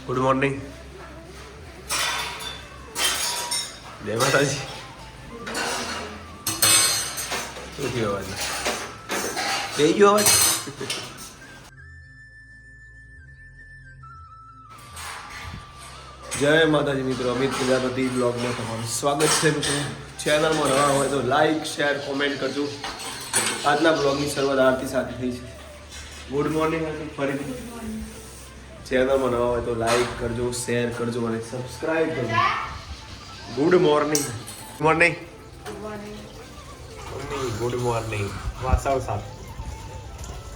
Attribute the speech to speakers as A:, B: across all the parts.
A: Good morning. જય માતાજી. શું થયું અવાજ? થઈ ગયો અવાજ? જય માતાજી મિત્રો, અમિત પ્રજાપતિ બ્લોગમાં તમારું સ્વાગત છે મિત્રો. ચેનલમાં નવા હોય તો લાઈક શેર કોમેન્ટ કરજો. આજના બ્લોગની શરૂઆત આરતી સાથે થઈ છે. ગુડ મોર્નિંગ ફરીથી. ચેનલમાં નવા હોય તો લાઈક કરજો, શેર કરજો અને સબસ્ક્રાઈબ કરજો. Good morning. Morning mummy, good morning. વાસાવ સાહેબ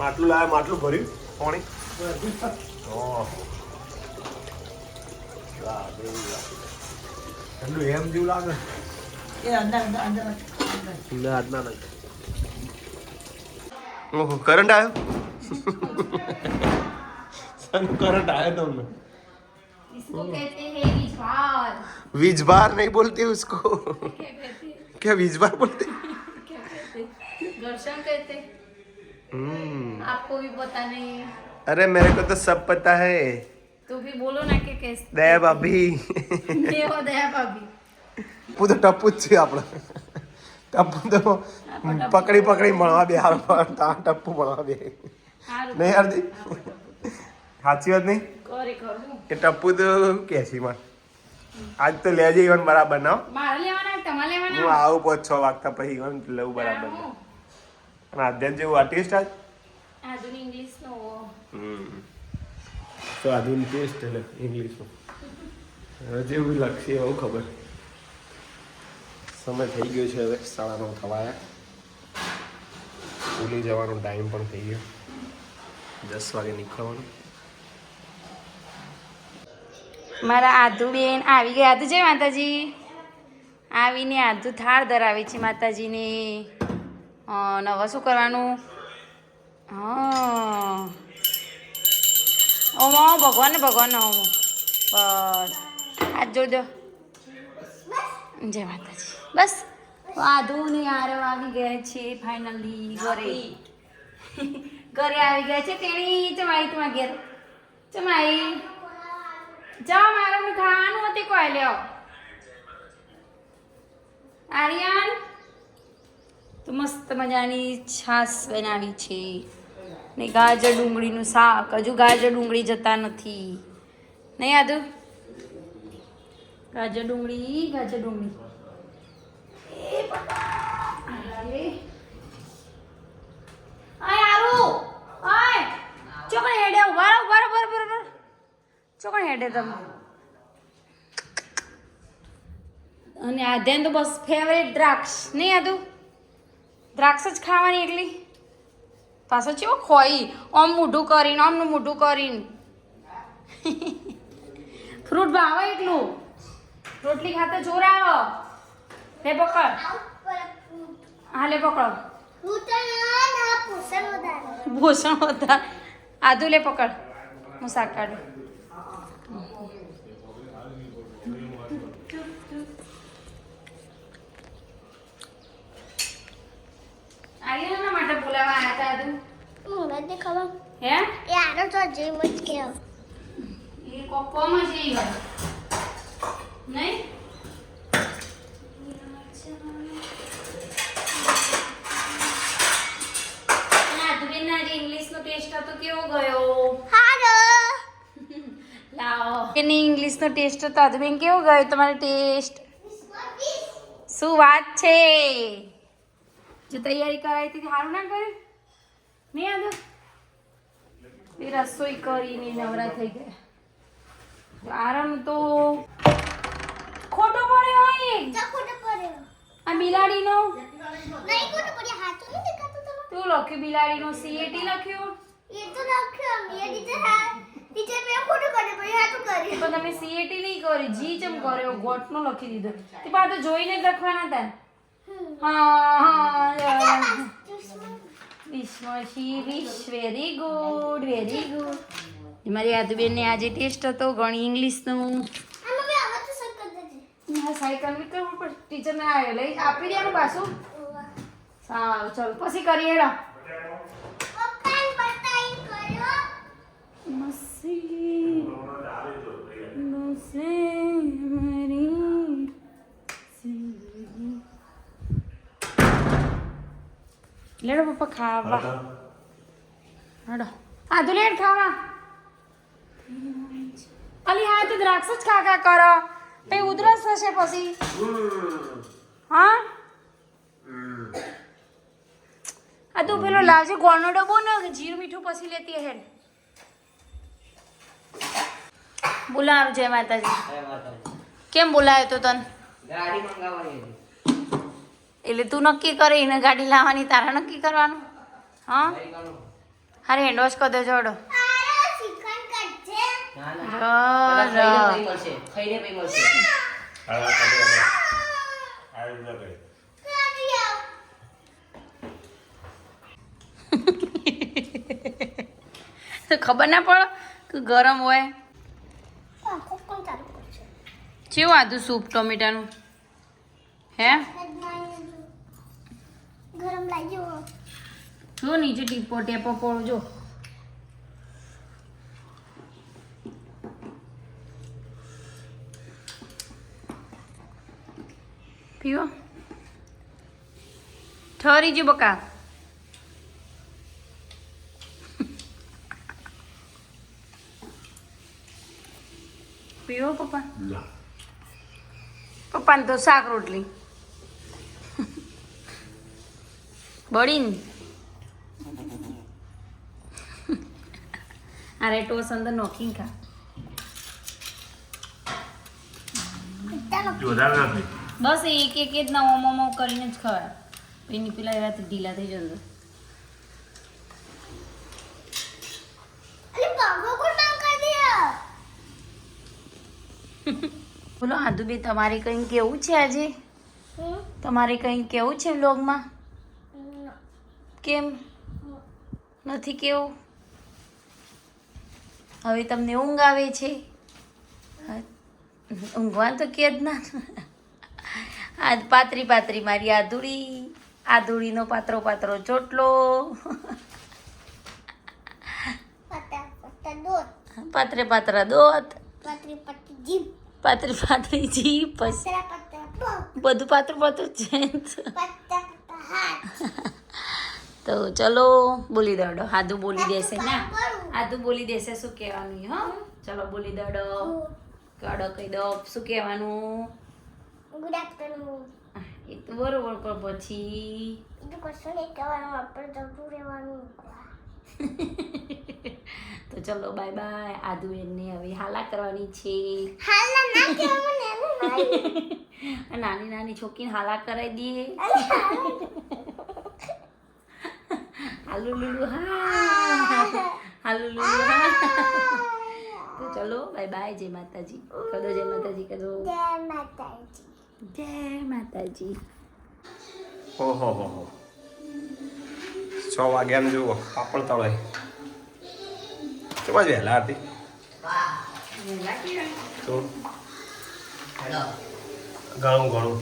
A: માટલું લાવ્યા, માટલું ભર્યું પાણી. ઠંડુ એમ જેવું લાગે. ઓહો, કરંટ આવ્યો. करंट आया था उनमें.
B: इसको कहते हैं वीजभार.
A: वीजभार नहीं बोलते उसको. क्या वीजभार बोलते?
B: क्या कहते? घर्षण कहते. आपको भी पता नहीं.
A: अरे मेरे को तो सब पता है.
B: तो भी बोलो ना कि कैसे.
A: दया भाभी.
B: देव दया भाभी.
A: ટપ્પુ તો ટપ્પુ જ છે આપણે. ટપ્પુ તો પકડી પકડી મળવા બે હાર ટપ્પુ મળવા બે નહીં હારદી. સાચી વાત નહીં એ ટપ્પુ તો કે છે માં આજ તો લેજે ઈવન બરાબર ના.
B: મારે લેવાના તમારે લેવાના.
A: હું આવું 5-6 વાગતા પછી ઈવન લઉં બરાબર. અને આધ્યાન જેવું આર્ટિસ્ટ આજ
B: આધુનિક ઇંગ્લિશ નો.
A: તો આધુનિક ટેસ્ટ એટલે ઇંગ્લિશમાં હવે જેવું લખશે એવું ખબર. સમય થઈ ગયો છે હવે 9:30 થવાયા. સ્કૂલે જવાનો ટાઈમ પણ થઈ ગયો. 10 વાગે નીકળવાનું.
B: મારા આધુ બેન આવી ગયા. આધુ જય માતાજી. આવીને આધુ થાળ ધરાવે છે માતાજીને. નવા શું કરવાનું? હા ઓમો ભગવાન ભગવાન ઓમો બસ હાથ જોડ દો. જય માતાજી. બસ આધુ ને યાર આવી ગયા છે ફાઇનલી ઘરે. ઘરે આવી ગયા છે. તેણી ચમાઈ તમારા ઘેર ચમાઈ જાઓ. મારું ખાવાનું હતી કોઈ લ્યો. આર્યન તો મસ્ત મજાની છાશ બનાવી છે ને ગાજર ડુંગળીનું શાક. હજુ ગાજર ડુંગળી જતા નથી નહીં આદુ. ગાજર ડુંગળી ગાજર ડુંગળી. ચોકણ હેડે ઉભા બરોબર. ચોકણ હેડે તમે. અને આધ્યાન તો બસ ફેવરેટ દ્રાક્ષ નહીં આદુ. દ્રાક્ષ જ ખાવાની એટલી. પાછો ચેવો ખોઈ આમ મોઢું કરીને આમનું મોઢું કરીને. ફ્રૂટ ભાવે એટલું. રોટલી ખાતા જોર આવો. લે પકડ. હા લે પકડ. ભૂષણ હતા. આદુ લે પકડ. હું શાક કાઢું. આર્યના માટે બોલાવા આવ્યા હતા આદુ.
C: મને ખબર
B: હે
C: એ આનો તો જેમ જ કેવ
B: એ કોકોમાં છે ઈ વાત નહીં. આદુબેનના જે ઇંગ્લિશનો ટેસ્ટ હતો કેવો ગયો?
C: હાલો
B: લાવો એની ઇંગ્લિશનો ટેસ્ટ હતો. આદુબેન કેવો ગયો તમારો ટેસ્ટ? શું વાત છે? જો તૈયારી કરાવી હતી સારું ના કર્યું નહીં આદુ? એ રસોઈ કરીને નવરા થઈ ગયા. આરામ તો ખોટો પડ્યો હોય.
C: ખોટો પડ્યો
B: આ બિલાડીનો
C: નહીં. ખોટો પડ્યો હાથ તો દેખાતો તમે.
B: તું લખ્યું બિલાડીનો CAT લખ્યું.
C: એ તો લખ્યો મે ટીચર પે ખોટો પડ્યો પછી હાથ કર્યું.
B: પણ તમે CAT નહીં કરી, જી ચમ કર્યો, ગોટનો લખી દીધો. તે પાછો જોઈને જ લખવાના હતા. હા વિશ વેરી ગુડ વેરી ગુડ. મારી આદુબેનને આજે ટેસ્ટ હતો ગણી ઇંગ્લિશનો. સાયકલ વિકરવું પણ ટીચરને આવ્યો લઈ આપી દેવાનું પાછું. સારું ચલો પછી કરીએ. હેડો મસ્તી લેડો પપ્પા ખાવા હડો આદુ લેડ ખાવા અલી હા તો દ્રાક્ષ જ ખા કરો પછી ઉધરસ થશે પછી હા આ તું પેલો લાવજે ગોળનો ડબ્બો ને જીરું મીઠું પછી લેતી હેડ બોલાવ જય માતાજી કેમ બોલાયો તો તને
D: ગાડી મંગાવવાની
B: એટલે તું નક્કી કરે એને ગાડી લાવવાની તારા નક્કી કરવાનું હા હારે હેન્ડવોશ કરી દેજો હડો
C: આરે ચિકન કટશે
D: ખાઈને પી મળશે
C: કાઢી આવ
B: તો ખબર ના પડે કે ગરમ હોય
C: આખો કોણ ચાલુ કરશે
B: કેવું આદું સૂપ ટોમેટાનું હે
C: ગરમ લાગ્યો
B: જો નીચે ટીપો ટેપો પડો જો પીવો ઠરી જો બકા પીવો પપ્પા પપ્પાને તો શાક રોટલી બળીને અરે ટોસ અંદર નોખી ખા બસ એક એક જ ના ઓમો કરીને જ ખવાય એની પેલા એવા ઢીલા થઈ જશે
C: અરે બાબો કોણ નામ કરી દિયા
B: બોલો આદુ બે તમારે કંઈ કેવું છે આજે તમારે કંઈ કેવું છે વ્લોગમાં કેમ નથી કેવું હવે તમને ઊંઘ આવે છે ઊંઘવા તો કે જ ના આજ પાતરી પાતરી મારી આદુડીનો પાતરો ચોટલો
C: પત્તા પત્તા દોત
B: પાતરા દોત
C: પત્રી પત્રી જીપ
B: પાતરી જીભ પછી
C: પત્તા પત્તા પગ
B: બધું પાતરું છે
C: પત્તા પત્તા હાથ
B: તો ચલો બોલી દડો આદુ બોલી દેશે ના આદુ બોલી દેશે શું કહેવાનું હા ચલો બોલી દડો કડો કહી દો શું કહેવાનું
C: ગુડ આફ્ટરનૂન
B: એ તો બરોબર પણ પછી
C: બીજું કશું નહીં કહેવાનું આપણે જતું રહેવાનું
B: તો ચલો બાય બાય આદુ એને હવે હાલા કરવાની છે
C: હાલના ના કહેવાનું ને એનું
B: નાની નાની છોકરીને હાલા કરાવી દઈએ હાલુ લુલુ હા હાલુ લુલુ હા તો ચલો બાય બાય જય માતાજી કદો જય માતાજી કદો
C: જય માતાજી
B: જય માતાજી
A: ઓહો હો 6 વાગ્યા જુઓ પાપડ તળાય કેવા વહેલા હતી તો ઘણું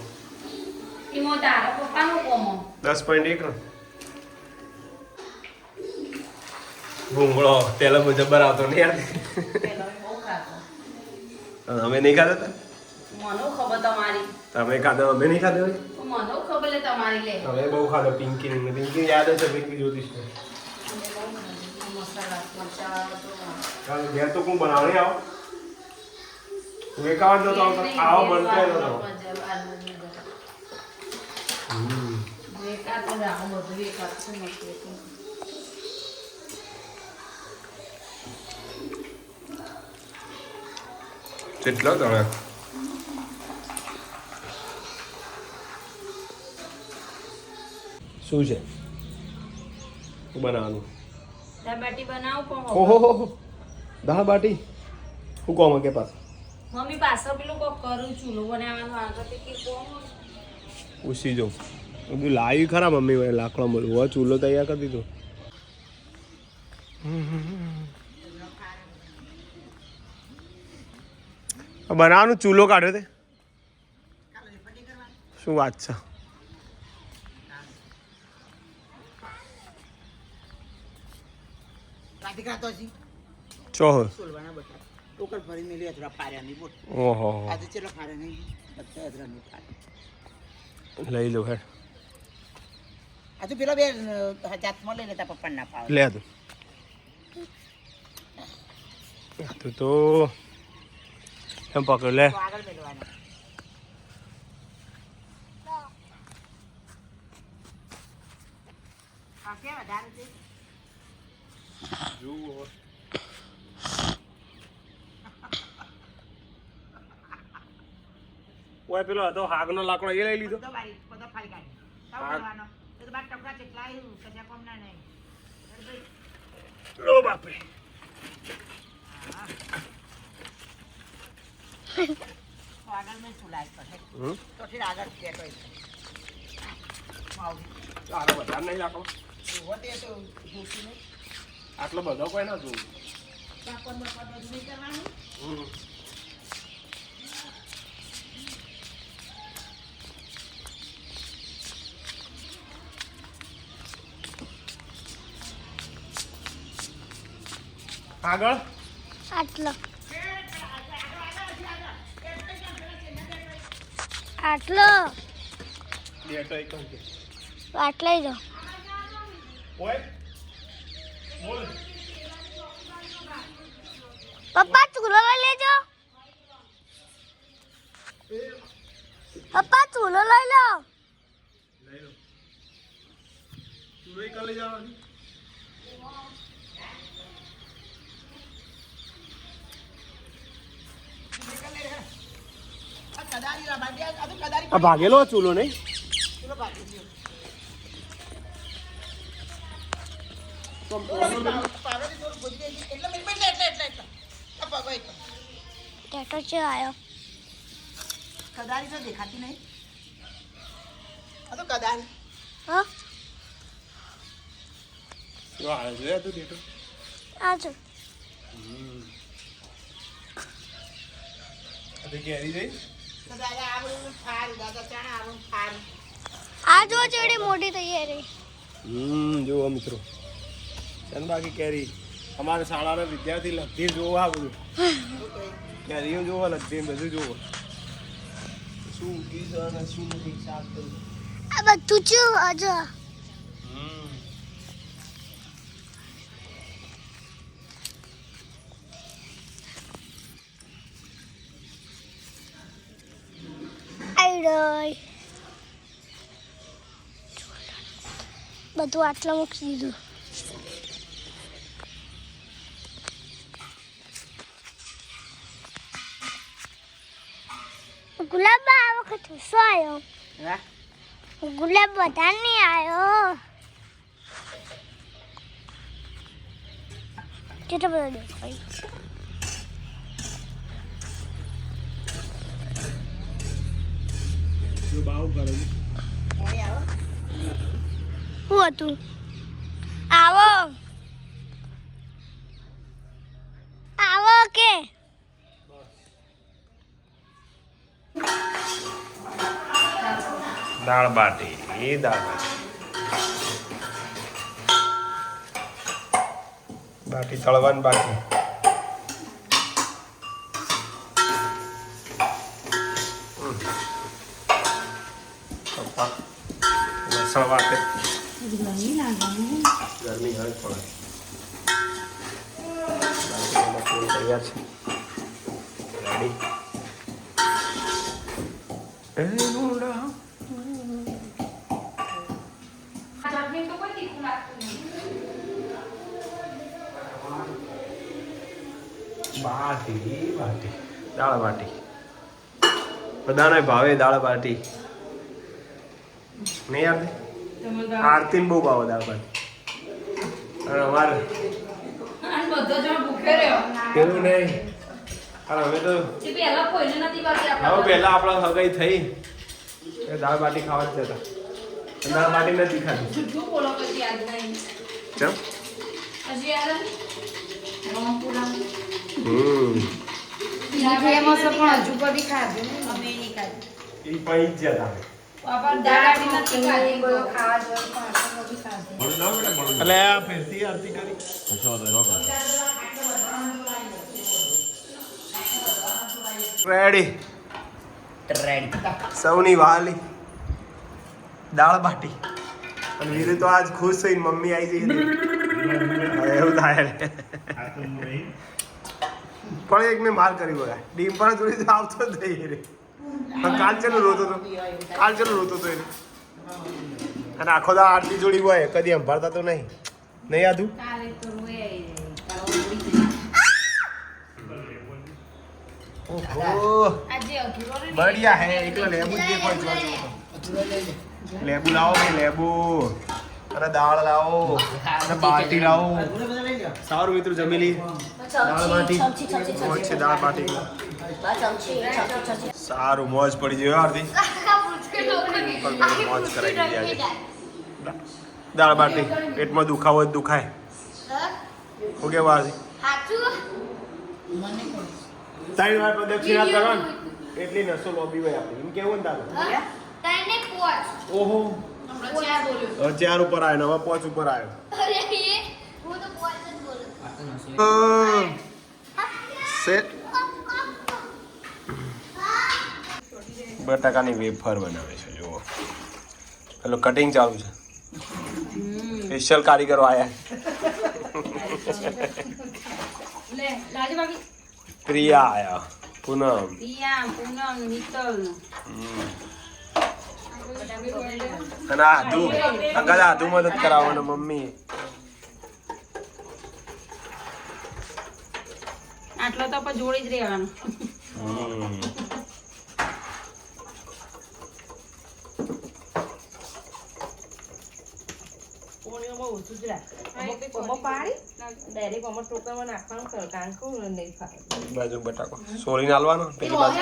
B: ઈમો તારા પપ્પાનો કોમો
A: 10.1 ભૂંગળો તેલ જબર આવતો નહીં યાર
B: પેલો બહુ ખાતો
A: અમે નહીં ખાતા
B: મનો ખબર તમારી
A: તમે ખાધા અમે નહીં ખાધા
B: મનો ખબર લે તમારી લે
A: અમે બહુ ખાધો પિંકી યાદ છે પિંકી જ્યોતિષ
B: મસાલા મરચા
A: ચાલો ઘેર તો હું બનાવણી આવો તું એકાવન તો આવો બનતો કેટલો તમે શું છે શું બનાવવાનું
B: દાળ બાટી બનાવ પણ
A: ઓહો દાળ બાટી હું કોમ કે પાસ
B: મમ્મી પાછળ પેલું કોક કરું છું લો બનાવવાનું આગળ કે કોમ
A: પૂછી જો બધું લાવી ખરા મમ્મી ભાઈ લાકડા મળ્યું હવે ચૂલો તૈયાર કરી દીધો બનાવવાનું ચૂલો કાઢ્યો તે શું વાત છે ચોહો ઓહો લઈ લો હેડ
E: આ તો પેલો બે હાથમાં લઈ લેતા પપ્પા ના પાવે
A: લે તો એમ પકડ લે
E: તો આગળ મેળવાનો કાકે વધારે છે
A: જુઓ ઓય પેલો હતો હાગનો લાકડો એ લઈ લીધો
E: બધો બારી બધો ફાડી કાઢી તાવ કરવાનો તો બાર ટપકા કેટલા આવ્યું કજા કોમ ના નહીં
A: ઓ બાપરે
E: તો આગળ મેં સુલાઈ કરે તો ઠીક આગળ કેતો માવ
A: આટલો બધા નહીં લાકડો
E: હોતે તો જોસી ને
A: આટલો બધો કોઈ ના જોવું
E: કાપડ બધું નહીં કરવાનું
A: આગળ
C: આટલો આટલો
A: બેટો એક કે
C: આટલો જ
A: ઓય બોલ
C: પપ્પા ચૂલો લઈ લેજો પપ્પા ચૂલો લઈ લો
A: લઈ લો તું લઈ કલે જવાની
E: કદારી રા બાંધી આ તો કદારી
A: આ ભાગેલો ચૂલો નહીં
E: પેલો બાકી ગયો પાવડી થોડું ભૂજી ગઈ એટલે મેં એટલે આ પગો એક
C: ટેટો છે આયો
E: કદારી તો દેખાતી નહીં આ તો કદારી
C: હા
A: જો આ જોયા તું બેટો
C: આજો
A: આ તે કેરી જઈ
E: કદારી આવડું ફાર દાદા ચાણા આવડું ફાર
C: આ જો ચેડી મોટી તૈયારી
A: જુઓ મિત્રો ચંદબાકી કેરી અમારે શાળાના વિદ્યાર્થી લગતી જોવા આ બધું કેરીઓ જોવા લગતી બધું જોવો શું કીસ અને શું નથી સાફ કરું
C: આ બધું છે આજો આઈ બધું આટલા મૂકી દીધું ગુલાબ આ વખત શું આવ્યો
E: હા
C: ગુલાબ બધા નહીં આવ્યો કેટલો બધો દેખાય
A: જો બાવ કરે
E: અહીં આવો
C: શું હતું આવો આવો કે
A: દાળ બાટી એ દાળ બાટી તળવાની બાકી લસણ વાટે ગરમી હોય પડે તૈયાર છે રેડી બાટી બાટી દાળ બાટી બધાને ભાવે દાળ બાટી નહીં આવતી આરતી બહુ ભાવે દાળ બાટી અને અમારે પેલું નહીં અને હવે તો હવે પહેલા આપણા હગાઈ થઈ એ દાળ બાટી ખાવા જ જતા દાળ બાટી નથી ખાધી કેમ એ પૈ જ જતા એટલે આ ફેરથી આરતી કરી રેડી
E: રેડી
A: સૌની વાલી દાળ બાટી અને વીરુ તો આજ ખુશ થઈને મમ્મી આવી જઈ એવું થાય પણ એક મેં માર કરી ગયા ડીમ્પલ જોડી તો આવતો જ નહીં રે કાલ ચલો રોતો તો એને અને આખો દા આરતી જોડી હોય કદી સંભાળતા તો નહીં આધું
B: કાલે તો રોય
A: ઓહો
B: આજે અઘરો ને
A: બઢિયા હે એકલો લેબુ જ દેખો લેબુ લાવો ભાઈ લેબુ અને દાળ લાવો અને બાટી લાવો સારું મિત્રો જમેલી દાળ બાટી મોજ છે દાળ બાટી સારું મોજ પડી ગયો આરતી મોજ કરાવી દીધી આજે દાળ બાટી પેટમાં દુખાવો જ દુખાય શું કેવું આરતી ત્રણ વાર પ્રદક્ષિણા કરો ને એટલી નસો લોબી હોય આપણે એમ કેવું ને તારે ઓહો 4 ઉપર આવ્યો હવે 5 ઉપર આવ્યો સેટ બટાકાની વેફર બનાવે છે જુઓ પેલો કટિંગ ચાલુ છે સ્પેશિયલ કારીગરો આયા
B: લે લાજુ બાકી
A: પ્રિયા આયા પૂનમ
B: મિત્તલ
A: અને આધુ અંગા આધુ મદદ કરાવવાનો મમ્મી
B: આટલો તો પણ જોડી જ રહેવાનું
A: બાજુ બટાકો સોરીને હાલવાનો પેલી બાજુ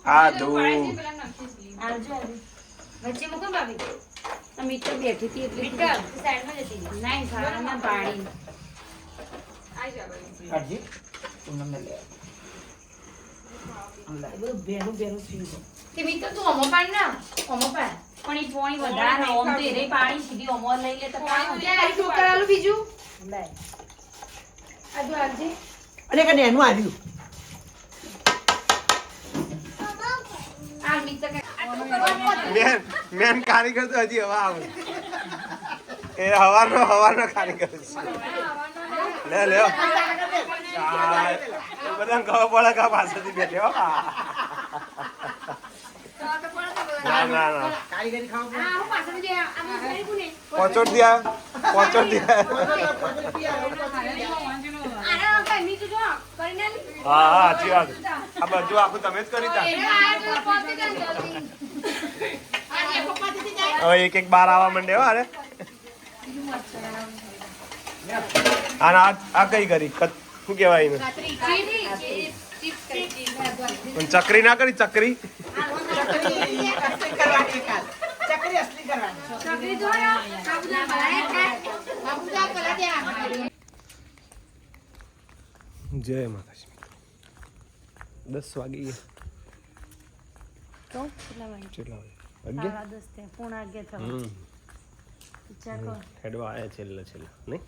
A: આધુ
B: વચ્ચે મૂકો ભાભી મીટર બેઠી હતી એટલે સાઈડમાં જતી નહીં ખાવામાં પાડી કે મીટર તું અમો પાડ ના અમો પાડ પણ ઈ પોણી વધારે ઓમ તો એરે પાણી સીધી અમો લઈ લે તો પાણી આ ટોકર આલું બીજું લે આદુ આવજે
E: અને કને એનું આવ્યું
B: આ મીટર
A: મેન કારીગર તો હજી હવા આવે એ હવાનો કારીગર છે લે લ્યો બધા ખબર પડે કે પાછળથી બેઠ્યો ના
E: કારીગરી ખાવા
B: આ હું પાછળ જે આ કરી કોને
A: પહોંચોડ દિયા
B: અરે ભાઈ મીઠું જો કરીને
A: હા સાચી વાત આ બધું આખું તમે જ કરી તા હવે એક બાર આવવા માંડે હો અરે આ કઈ કરી શું કહેવાય એને પણ ચકરી ના કરી ચકરી
E: ચકરી અસલી કરવાની
A: જય માતાજી 10 વાગી ગયા
B: તો કેટલા વાગે
A: કેટલા વાગે
B: 10 તે પોણા 11 થવા ચાકો
A: હેડવા આયા છેલ્લા નહીં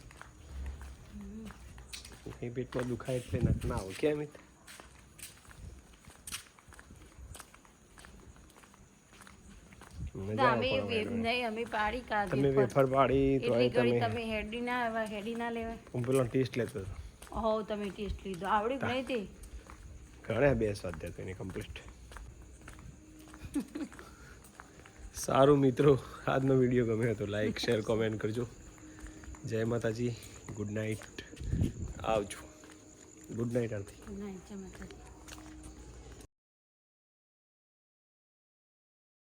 A: એ પેટમાં દુખાય એટલે ના આવો કેમ
B: અમે પાડી કાઢી
A: તમે વેફર પાડી તો
B: તમે હેડી ના લેવાય
A: હું પેલો ટેસ્ટ લેતો હતો
B: હો તમે ટેસ્ટ લીધો આવડી નહીં તે
A: ઘણા 2 સ્વાધ્યાય તો એની કમ્પ્લીટ સારું મિત્રો આજનો વિડીયો ગમ્યો તો લાઈક શેર કોમેન્ટ કરજો જય માતાજી ગુડ નાઇટ આવજો ગુડ નાઇટ આરતી
B: ગુડ નાઇટ જય માતાજી